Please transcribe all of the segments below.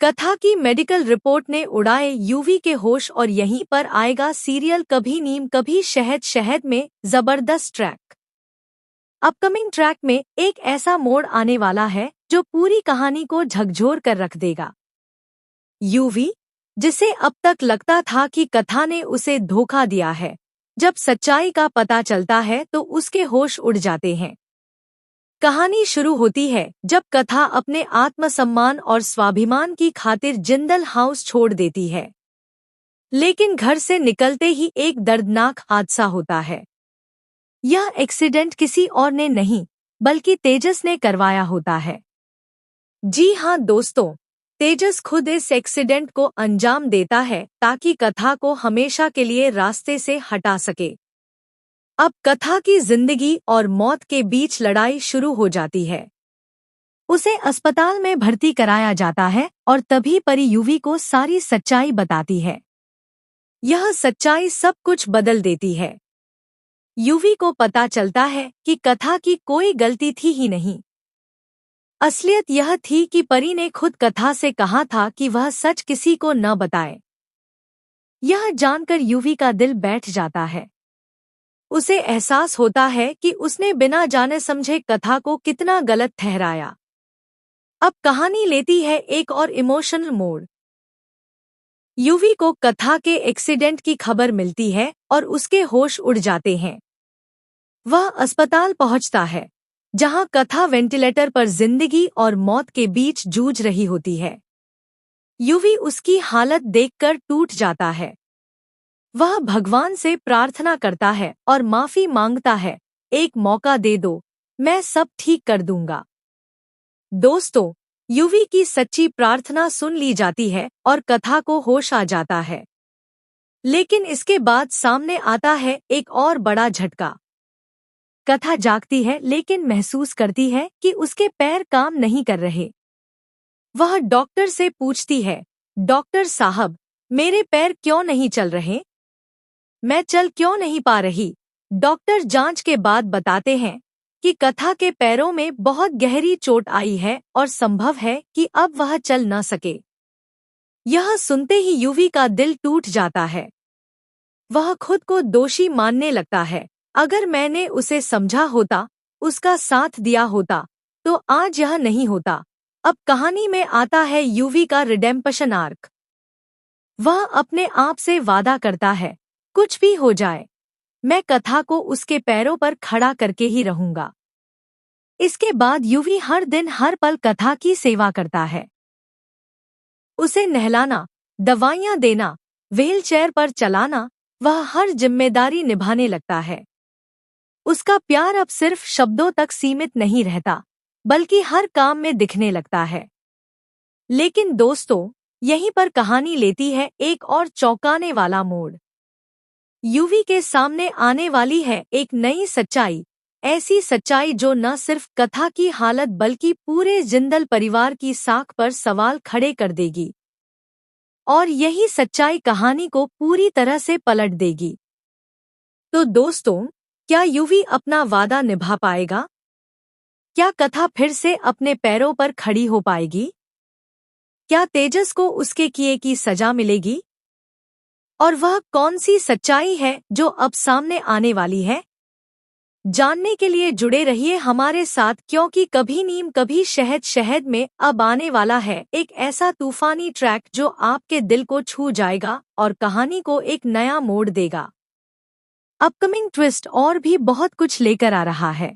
कथा की medical report ने उड़ाए यूवी के होश और यहीं पर आएगा सीरियल कभी नीम कभी शहद शहद में जबरदस्त ट्रैक। अपकमिंग ट्रैक में एक ऐसा मोड़ आने वाला है जो पूरी कहानी को झकझोर कर रख देगा। यूवी, जिसे अब तक लगता था कि कथा ने उसे धोखा दिया है, जब सच्चाई का पता चलता है तो उसके होश उड़ जाते हैं। कहानी शुरू होती है जब कथा अपने आत्मसम्मान और स्वाभिमान की खातिर जिंदल हाउस छोड़ देती है, लेकिन घर से निकलते ही एक दर्दनाक हादसा होता है। यह एक्सीडेंट किसी और ने नहीं बल्कि तेजस ने करवाया होता है। जी हाँ दोस्तों, तेजस खुद इस एक्सीडेंट को अंजाम देता है ताकि कथा को हमेशा के लिए रास्ते से हटा सके। अब कथा की जिंदगी और मौत के बीच लड़ाई शुरू हो जाती है। उसे अस्पताल में भर्ती कराया जाता है और तभी परी यूवी को सारी सच्चाई बताती है। यह सच्चाई सब कुछ बदल देती है। यूवी को पता चलता है कि कथा की कोई गलती थी ही नहीं। असलियत यह थी कि परी ने खुद कथा से कहा था कि वह सच किसी को न बताए। यह जानकर यूवी का दिल बैठ जाता है। उसे एहसास होता है कि उसने बिना जाने समझे कथा को कितना गलत ठहराया। अब कहानी लेती है एक और इमोशनल मोड़। यूवी को कथा के एक्सीडेंट की खबर मिलती है और उसके होश उड़ जाते हैं। वह अस्पताल पहुंचता है, जहां कथा वेंटिलेटर पर जिंदगी और मौत के बीच जूझ रही होती है। यूवी उसकी हालत देखकर टूट जाता है। वह भगवान से प्रार्थना करता है और माफी मांगता है, एक मौका दे दो, मैं सब ठीक कर दूंगा। दोस्तों, यूवी की सच्ची प्रार्थना सुन ली जाती है और कथा को होश आ जाता है। लेकिन इसके बाद सामने आता है एक और बड़ा झटका। कथा जागती है लेकिन महसूस करती है कि उसके पैर काम नहीं कर रहे। वह डॉक्टर से पूछती है, डॉक्टर साहब, मेरे पैर क्यों नहीं चल रहे? मैं चल क्यों नहीं पा रही? डॉक्टर जांच के बाद बताते हैं कि कथा के पैरों में बहुत गहरी चोट आई है और संभव है कि अब वह चल न सके। यह सुनते ही यूवी का दिल टूट जाता है। वह खुद को दोषी मानने लगता है। अगर मैंने उसे समझा होता, उसका साथ दिया होता, तो आज यह नहीं होता। अब कहानी में आता है यूवी का रिडेम्पशन आर्क। वह अपने आप से वादा करता है, कुछ भी हो जाए, मैं कथा को उसके पैरों पर खड़ा करके ही रहूंगा। इसके बाद यूवी हर दिन हर पल कथा की सेवा करता है। उसे नहलाना, दवाइयां देना, व्हीलचेयर पर चलाना, वह हर जिम्मेदारी निभाने लगता है। उसका प्यार अब सिर्फ शब्दों तक सीमित नहीं रहता, बल्कि हर काम में दिखने लगता है। लेकिन दोस्तों, यहीं पर कहानी लेती है एक और चौंकाने वाला मोड़। यूवी के सामने आने वाली है एक नई सच्चाई, ऐसी सच्चाई जो न सिर्फ कथा की हालत बल्कि पूरे जिंदल परिवार की साख पर सवाल खड़े कर देगी। और यही सच्चाई कहानी को पूरी तरह से पलट देगी। तो दोस्तों, क्या यूवी अपना वादा निभा पाएगा? क्या कथा फिर से अपने पैरों पर खड़ी हो पाएगी? क्या तेजस को उसके किए की सजा मिलेगी? और वह कौन सी सच्चाई है जो अब सामने आने वाली है? जानने के लिए जुड़े रहिए हमारे साथ, क्योंकि कभी नीम कभी शहद शहद में अब आने वाला है एक ऐसा तूफानी ट्रैक जो आपके दिल को छू जाएगा और कहानी को एक नया मोड़ देगा। अपकमिंग ट्विस्ट और भी बहुत कुछ लेकर आ रहा है।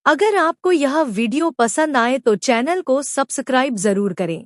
अगर आपको यह वीडियो पसंद आए तो चैनल को सब्सक्राइब जरूर करें।